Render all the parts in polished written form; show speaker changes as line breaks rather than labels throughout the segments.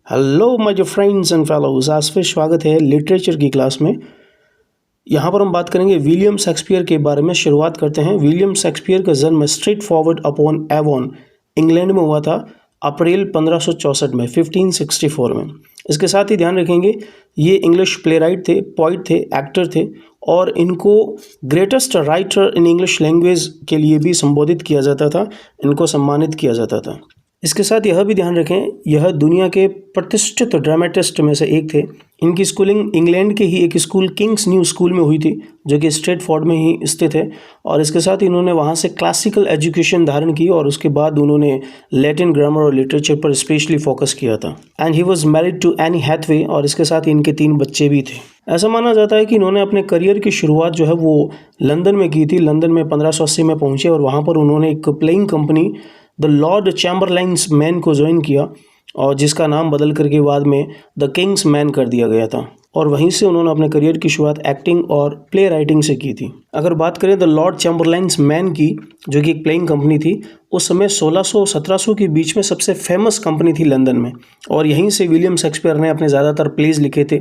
Hello my dear friends and fellows, आज फिर स्वागत है लिटरेचर की क्लास में। यहाँ पर हम बात करेंगे विलियम शेक्सपियर के बारे में। शुरुआत करते हैं। विलियम शेक्सपियर का जन्म straight forward upon Avon England में हुआ था अप्रैल 1564 में 1564 में। इसके साथ ही ध्यान रखेंगे ये इंग्लिश प्ले राइट थे, पोइट थे, एक्टर थे और इनको greatest writer in English language के लिए भी संबोधित किया जाता था, इनको सम्मानित किया जाता था। इसके साथ यह भी ध्यान रखें यह दुनिया के प्रतिष्ठित ड्रामेटिस्ट में से एक थे। इनकी स्कूलिंग इंग्लैंड के ही एक स्कूल किंग्स न्यू स्कूल में हुई थी जो कि स्ट्रेटफोर्ड में ही स्थित है और इसके साथ ही इन्होंने वहाँ से क्लासिकल एजुकेशन धारण की और उसके बाद उन्होंने लैटिन ग्रामर और लिटरेचर पर स्पेशली फोकस किया था। And he was married to Anne Hathaway और इसके साथ ही इनके 3 बच्चे भी थे। ऐसा माना जाता है कि इन्होंने अपने करियर की शुरुआत जो है वो लंदन में की थी। लंदन में 1580 में पहुँचे और वहाँ पर उन्होंने एक playing company the Lord Chamberlain's Men को ज्वाइन किया और जिसका नाम बदल करके बाद में द किंग्स मैन कर दिया गया था और वहीं से उन्होंने अपने करियर की शुरुआत एक्टिंग और प्ले राइटिंग से की थी। अगर बात करें द लॉर्ड चैम्बरलाइन्स मैन की, जो कि एक प्लेइंग कंपनी थी, उस समय 1600-1700 के बीच में सबसे फेमस कंपनी थी लंदन में और यहीं से विलियम शेक्सपियर ने अपने ज़्यादातर प्लेज लिखे थे।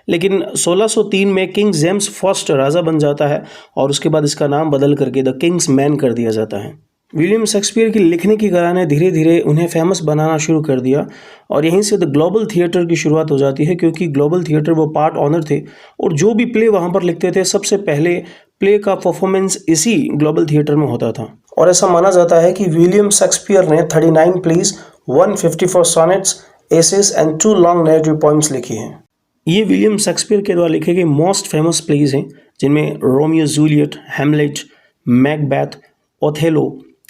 लेकिन 1603 में किंग जेम्स फर्स्ट राजा बन जाता है और उसके बाद इसका नाम बदल करके द किंग्स मैन कर दिया जाता है। विलियम शेक्सपियर की लिखने की कला ने धीरे धीरे उन्हें फेमस बनाना शुरू कर दिया और यहीं से द ग्लोबल थिएटर की शुरुआत हो जाती है, क्योंकि ग्लोबल थिएटर वो पार्ट ऑनर थे और जो भी प्ले वहाँ पर लिखते थे सबसे पहले प्ले का परफॉर्मेंस इसी ग्लोबल थिएटर में होता था। और ऐसा माना जाता है कि विलियम शेक्सपियर ने 39 plays, 154 sonnets, essays and 2 long narrative poems लिखी हैं। ये विलियम शेक्सपियर के द्वारा लिखे गए मोस्ट फेमस प्लेज हैं, जिनमें Romeo Juliet, Hamlet, Macbeth, Othello,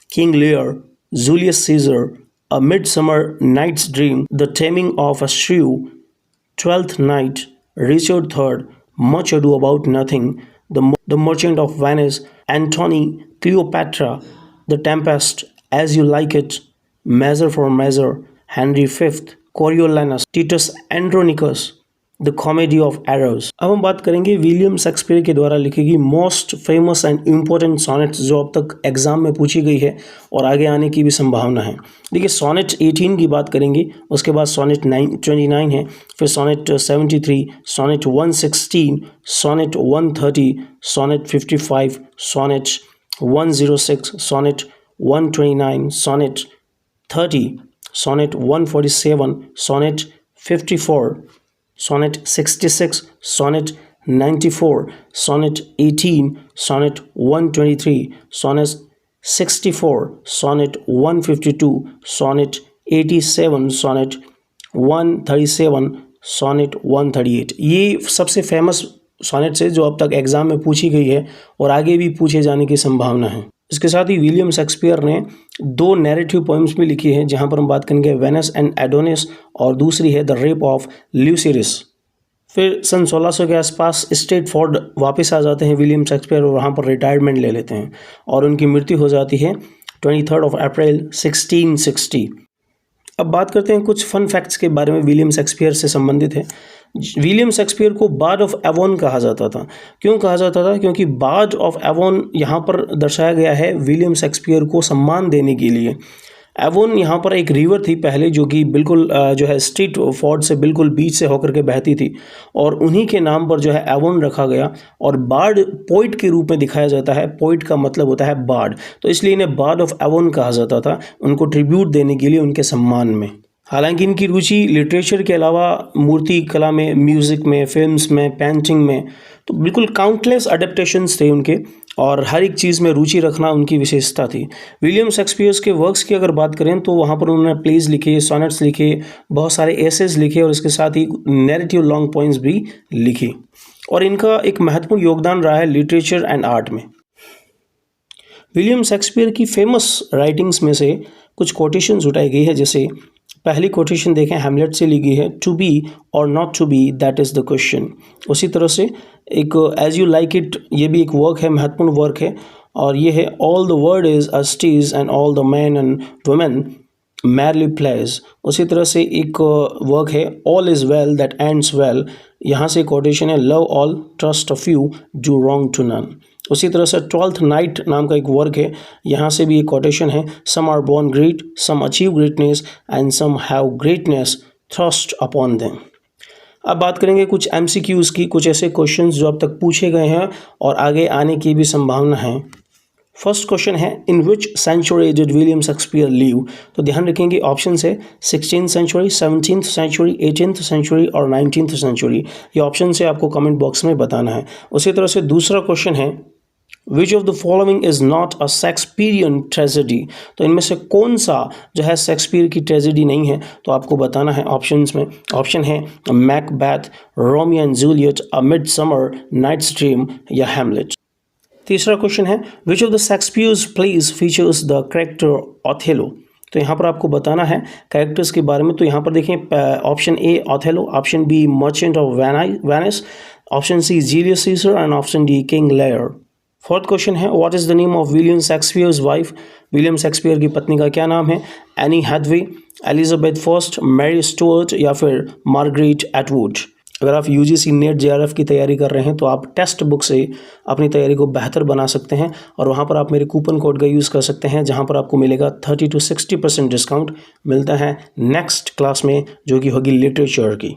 King Lear, Julius Caesar, A Midsummer Night's Dream, The Taming of a Shrew, Twelfth Night, Richard III, Much Ado About Nothing, The Merchant of Venice, Antony, Cleopatra, The Tempest, As You Like It, Measure for Measure, Henry V, Coriolanus, Titus Andronicus, the comedy of errors. अब हम बात करेंगे William Shakespeare के द्वारा लिखी गई most famous and important sonnets जो अब तक एग्जाम में पूछी गई है और आगे आने की भी संभावना है। देखिए, सॉनेट 18 की बात करेंगे, उसके बाद सॉनेट 29 है, फिर sonnet 73, sonnet 116, sonnet 130, sonnet 55, sonnet 106, sonnet 129, sonnet 30, sonnet 147, sonnet 54, Sonnet 66, Sonnet 94, Sonnet 18, Sonnet 123, Sonnet 64, Sonnet 152, Sonnet 87, Sonnet 137, Sonnet 138। ये सबसे फेमस सॉनेट्स है जो अब तक एग्जाम में पूछी गई है और आगे भी पूछे जाने की संभावना है। इसके साथ ही विलियम शेक्सपियर ने 2 नैरेटिव पोएम्स भी लिखी है, जहां पर हम बात करेंगे वेनस एंड एडोनिस और दूसरी है द रेप ऑफ ल्यूसिरिस। फिर सन 1600 के आसपास स्ट्रेटफोर्ड वापस आ जाते हैं विलियम शेक्सपियर और वहाँ पर रिटायरमेंट ले लेते हैं और उनकी मृत्यु हो जाती है 23 अप्रैल 1660। अब बात करते हैं कुछ फन फैक्ट्स के बारे में विलियम शेक्सपियर से संबंधित है। विलियम शेक्सपियर को बार्ड ऑफ एवॉन कहा जाता था। क्यों कहा जाता था? क्योंकि बार्ड ऑफ एवॉन यहाँ पर दर्शाया गया है विलियम शेक्सपियर को सम्मान देने के लिए। एवॉन यहाँ पर एक रिवर थी पहले जो कि बिल्कुल जो है स्ट्रीट फोर्ड से बिल्कुल बीच से होकर के बहती थी और उन्हीं के नाम पर जो है एवॉन रखा गया और बार्ड पोइट के रूप में दिखाया जाता है। पोइट का मतलब होता है बार्ड, तो इसलिए इन्हें बार्ड ऑफ एवॉन कहा जाता था, उनको ट्रिब्यूट देने के लिए, उनके सम्मान में। हालांकि इनकी रुचि लिटरेचर के अलावा मूर्ति कला में, म्यूज़िक में, फिल्म्स में, पेंटिंग में, तो बिल्कुल काउंटलेस अडेप्टेशंस थे उनके और हर एक चीज़ में रुचि रखना उनकी विशेषता थी। विलियम शेक्सपियर के वर्क्स की अगर बात करें तो वहाँ पर उन्होंने प्लेज लिखे, सॉनेट्स लिखे, बहुत सारे एसेज लिखे और इसके साथ ही नैरेटिव लॉन्ग पोएम्स भी लिखे और इनका एक महत्वपूर्ण योगदान रहा है लिटरेचर एंड आर्ट में। विलियम शेक्सपियर की फेमस राइटिंग्स में से कुछ कोटेशंस उठाई गई है। जैसे पहली कोटेशन देखें, हैमलेट से ली गई है, टू बी और not to be that is the question. उसी तरह से एक एज यू लाइक इट, ये भी एक वर्क है, महत्वपूर्ण वर्क है और ये है all the world is a stage and all the man and women merely plays. उसी तरह से एक वर्क है all is well that ends well, यहाँ से कोटेशन है love all trust a few do wrong to none. उसी तरह से 12th नाइट नाम का एक वर्क है, यहाँ से भी एक कोटेशन है some are born great, some achieve greatness and some have greatness thrust upon them. अब बात करेंगे कुछ MCQs की, कुछ ऐसे क्वेश्चंस जो अब तक पूछे गए हैं और आगे आने की भी संभावना है। फर्स्ट क्वेश्चन है, in which century did William Shakespeare live? तो ध्यान रखेंगे ऑप्शन है 16th century, 17th century, 18th century और 19th सेंचुरी। ये ऑप्शन से आपको कमेंट बॉक्स में बताना है। उसी तरह से दूसरा क्वेश्चन है, which of the following is not a Shakespearean tragedy? तो इनमें से कौन सा जो है शेक्सपियर की ट्रेजेडी नहीं है, तो आपको बताना है ऑप्शंस में। ऑप्शन है Macbeth, Romeo and Juliet, a Midsummer Night's Dream या हैमलेट। तीसरा क्वेश्चन है, which of the Shakespeare's plays features the character Othello? तो यहाँ पर आपको बताना है कैरेक्टर्स के बारे में। तो यहाँ पर देखें, option A Othello, option B Merchant of Venice, option C Julius Caesar and option D King Lear. Fourth question है, what is the name of William Shakespeare's wife? William Shakespeare की पत्नी का क्या नाम है? Anne Hathaway, Elizabeth first, Mary Stuart या फिर Margaret Atwood. अगर आप UGC नेट JRF की तैयारी कर रहे हैं तो आप टेक्स्ट बुक से अपनी तैयारी को बेहतर बना सकते हैं और वहाँ पर आप मेरे कूपन कोड का यूज़ कर सकते हैं, जहाँ पर आपको मिलेगा 30 to 60% डिस्काउंट। मिलता है नेक्स्ट क्लास में, जो कि होगी लिटरेचर की।